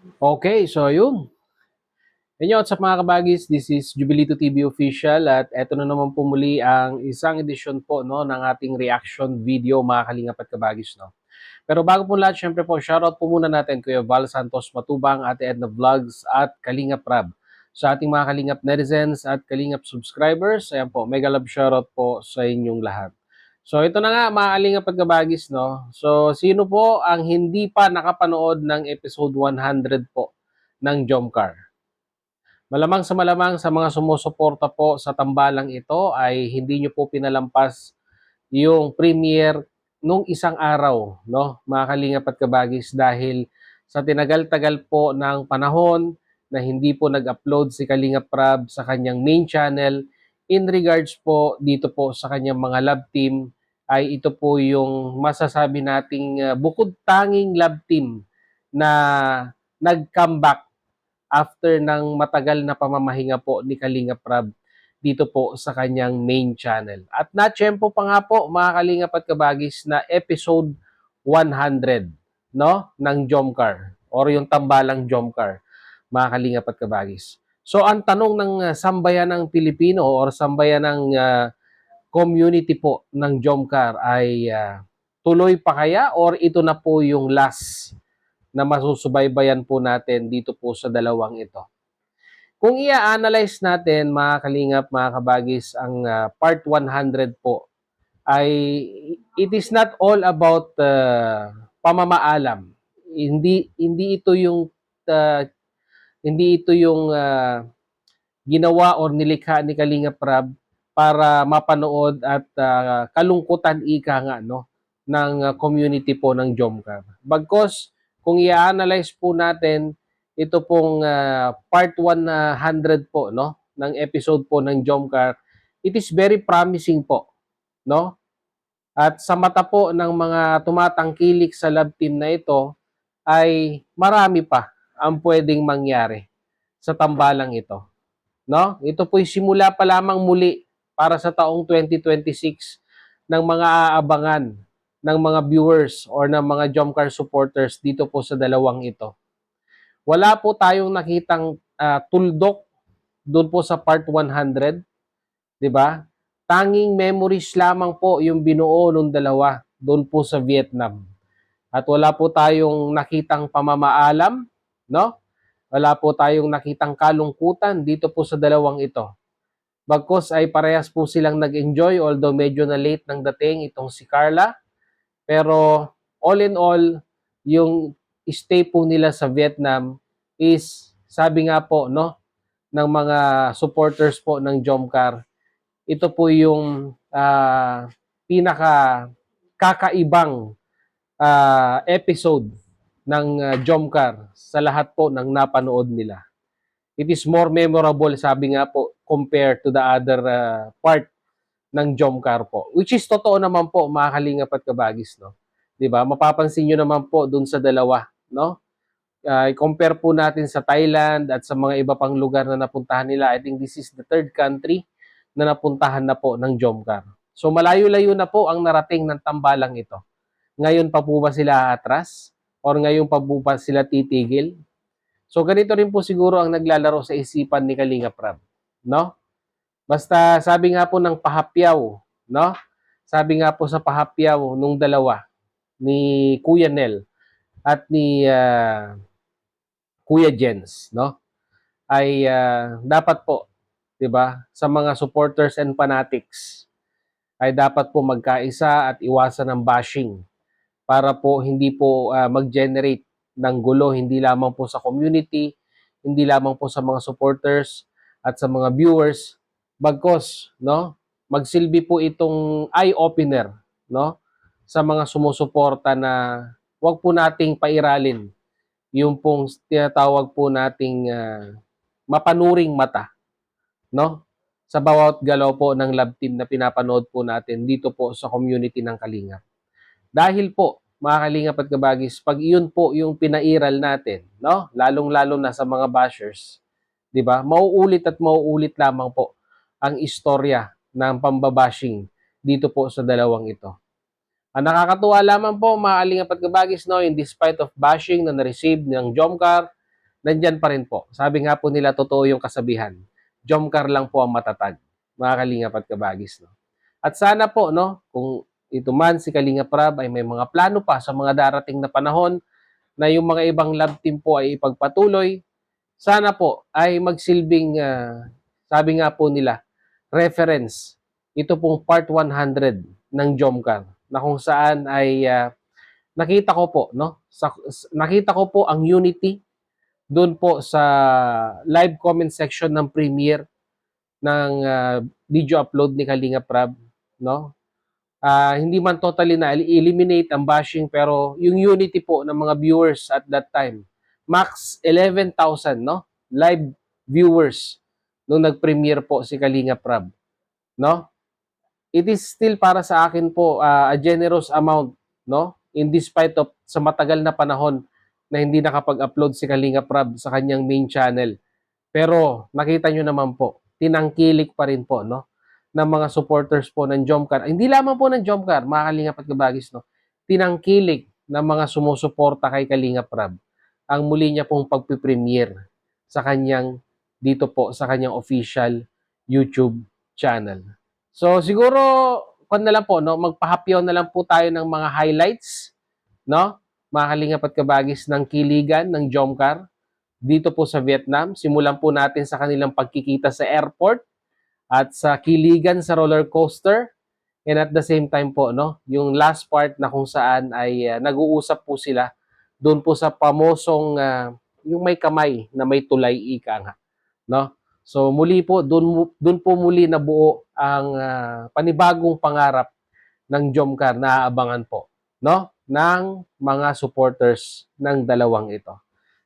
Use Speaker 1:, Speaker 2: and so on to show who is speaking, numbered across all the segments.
Speaker 1: Okay, so yun. Inyo, what's up mga kabagis? This is Jubilito TV Official at eto na naman po muli ang isang edisyon po no, ng ating reaction video mga kalingap at kabagis. No? Pero bago po lahat, syempre po, shoutout po muna natin Kuya Val Santos Matubang, Ate Edna Vlogs at Kalingap Rab. Sa ating mga Kalingap netizens at Kalingap subscribers, ayan po, mega love shoutout po sa inyong lahat. So ito na nga mga Kalingap at kabagis. No? So sino po ang hindi pa nakapanood ng episode 100 po ng Jomcar? Malamang sa mga sumusuporta po sa tambalang ito ay hindi nyo po pinalampas yung premiere nung isang araw, no, mga kalingap at kabagis, dahil sa tinagal-tagal po ng panahon na hindi po nag-upload si Kalingap Rab sa kanyang main channel in regards po dito po sa kanyang mga love team, ay ito po yung masasabi nating bukod tanging love team na nag-comeback after ng matagal na pamamahinga po ni Kalingap Rab dito po sa kanyang main channel. At na-tsempo pa nga po mga Kalingap at Kabagis na episode 100 no, ng Jomcar or yung tambalang Jomcar, mga Kalingap at Kabagis. So ang tanong ng sambayan ng Pilipino or sambayan ng community po ng Jomcar ay tuloy pa kaya or ito na po yung last na masusubaybayan po natin dito po sa dalawang ito. Kung i-analyze natin mga kalingap, mga kabagis, ang part 100 po ay it is not all about pamamaalam. Hindi ito yung uh, hindi ito yung ginawa or nilikha ni Kalingap Rab para mapanood at kalungkutan ika nga no ng community po ng Jomcar. Bagkos kung i-analyze po natin ito pong part 100 po no ng episode po ng Jomcar, it is very promising po no. At sa mata po ng mga tumatangkilik sa love team na ito ay marami pa ang pwedeng mangyari sa tambalang ito. No? Ito po'y simula pa lamang muli para sa taong 2026 ng mga aabangan ng mga viewers or ng mga Jomcar supporters dito po sa dalawang ito. Wala po tayong nakitang tuldok doon po sa part 100, 'di ba? Tanging memories lamang po yung binuo ng dalawa doon po sa Vietnam. At wala po tayong nakitang pamamaalam, no? Wala po tayong nakitang kalungkutan dito po sa dalawang ito. Bagkos ay parehas po silang nag-enjoy, although medyo na late ng dating itong si Carla. Pero all in all, yung stay po nila sa Vietnam is, sabi nga po no, ng mga supporters po ng Jomcar, ito po yung pinaka kakaibang episode ng Jomcar sa lahat po ng napanood nila. It is more memorable, sabi nga po, compared to the other part ng Jomcar po. Which is totoo naman po, mga kalingap at kabagis, no? 'Di ba? Mapapansin niyo naman po dun sa dalawa, no? I-compare po natin sa Thailand at sa mga iba pang lugar na napuntahan nila. I think this is the third country na napuntahan na po ng Jomcar. So malayo-layo na po ang narating ng tambalang ito. Ngayon pa po ba sila atras? Or ngayon pa po ba sila titigil? So ganito rin po siguro ang naglalaro sa isipan ni Kalinga Prab, no? Basta sabi nga po ng pahapyaw, no? Sabi nga po sa pahapyaw nung dalawa ni Kuya Nel at ni Kuya Jens, no? Ay dapat po, 'di ba? Sa mga supporters and fanatics ay dapat po magkaisa at iwasan ang bashing para po hindi po mag-generate ng gulo hindi lamang po sa community, hindi lamang po sa mga supporters at sa mga viewers, bagkos no, magsilbi po itong eye opener no sa mga sumusuporta na wag po nating pairalin yung pong tinatawag po nating mapanuring mata no sa bawat galaw po ng love team na pinapanood po natin dito po sa community ng Kalinga. Dahil po, mga kalingap at kabagis, pag iyon po yung pinairal natin, no? Lalong-lalo na sa mga bashers, 'di ba? Mauulit at mauulit lamang po ang istorya ng pambabashing dito po sa dalawang ito. Ang nakakatuwa lamang po, mga kalingap at kabagis, no, in despite of bashing na na-receive ng Jomcar, nandyan pa rin po. Sabi nga po nila, totoo yung kasabihan. Jomcar lang po ang matatag, mga Kalingap at Kabagis. No? At sana po, no, kung ito man si Kalingap Rab ay may mga plano pa sa mga darating na panahon na yung mga ibang love team po ay ipagpatuloy, sana po ay magsilbing, sabi nga po nila, reference. Ito pong part 100 ng Jomcar na kung saan ay nakita ko po, no? Nakita ko po ang unity doon po sa live comment section ng premiere ng video upload ni Kalinga Prab, no? Hindi man totally na eliminate ang bashing, pero yung unity po ng mga viewers at that time, max 11,000, no? Live viewers nung nag-premiere po si Kalinga Prab, no? It is still para sa akin po a generous amount, no? In despite of sa matagal na panahon na hindi nakapag-upload si Kalinga Prab sa kanyang main channel. Pero nakita nyo naman po, tinangkilik pa rin po, no? Ng mga supporters po ng Jomcar. Hindi lamang po ng Jomcar, mga Kalingap at Kabagis, no? Tinangkilik ng mga sumusuporta kay Kalinga Prab ang muli niya pong pagpipremiere sa kanyang dito po sa kanyang official YouTube channel. So siguro kung na lang po, no, magpahapyaw na lang po tayo ng mga highlights, no? Mga Kalingap at Kabagis ng kiligan ng Jomcar dito po sa Vietnam. Simulan po natin sa kanilang pagkikita sa airport at sa kiligan sa roller coaster. And at the same time po, no, yung last part na kung saan ay nag-uusap po sila doon po sa pamosong yung may kamay na may tulay, ika nga, no? So muli po doon po muli nabuo ang panibagong pangarap ng Jomcar na aabangan po, no, ng mga supporters ng dalawang ito.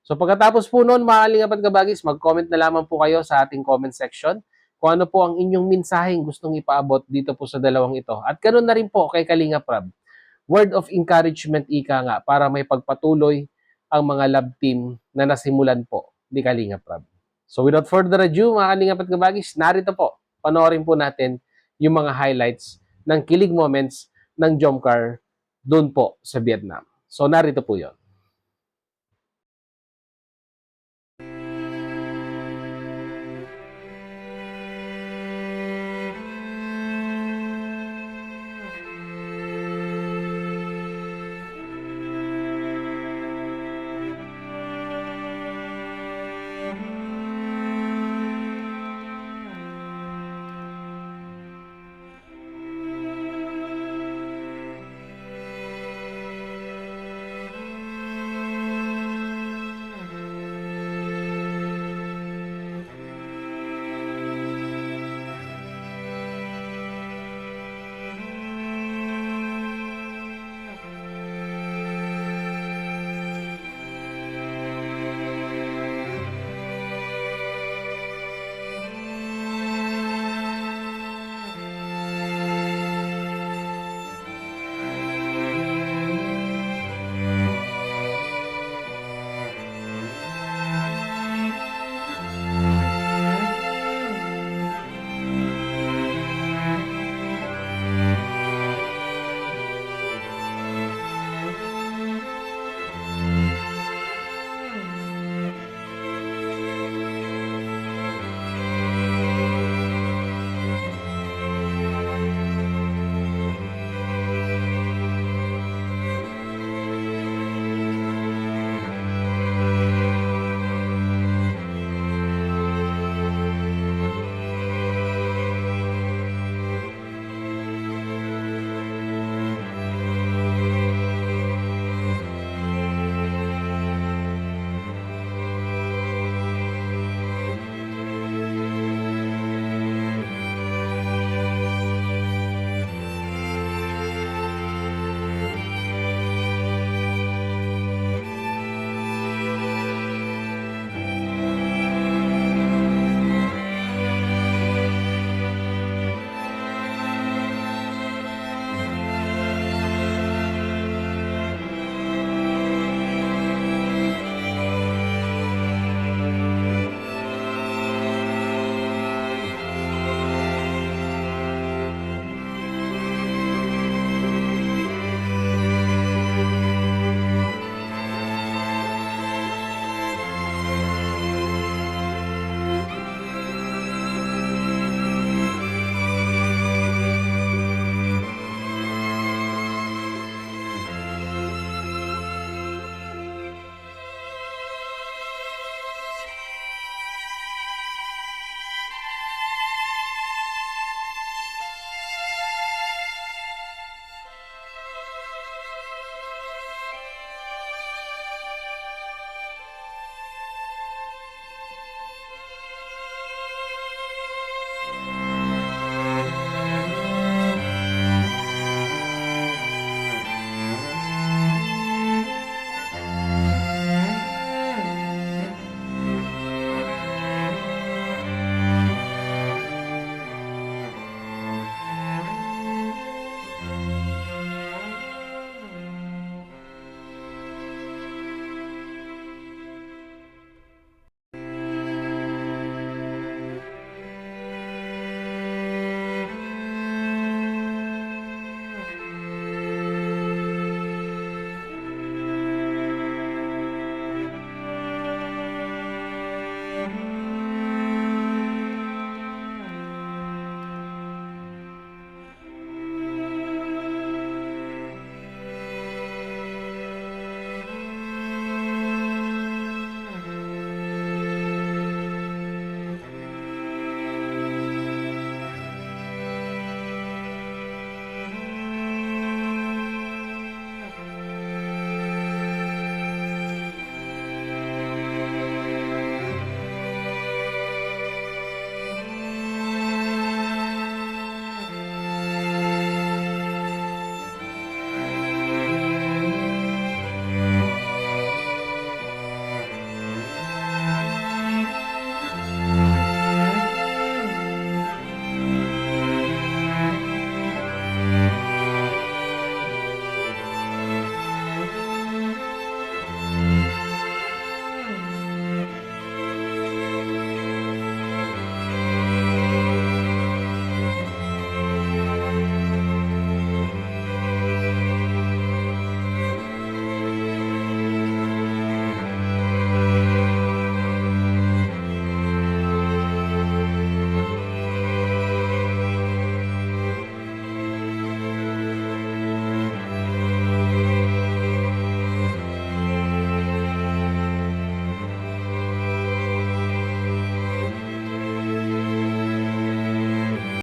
Speaker 1: So pagkatapos po noon, mga Kalingap at Kabagis, mag-comment na lamang po kayo sa ating comment section kung ano po ang inyong mensaheng gustong ipaabot dito po sa dalawang ito. At ganoon na rin po kay Kalingap Rab. Word of encouragement, ika nga, para may pagpatuloy ang mga love team na nasimulan po ni Kalingap Rab. So without further ado, mga Kalingap at Kabagis, narito po, panoorin po natin yung mga highlights ng kilig moments ng Jomcar doon po sa Vietnam. So narito po yon.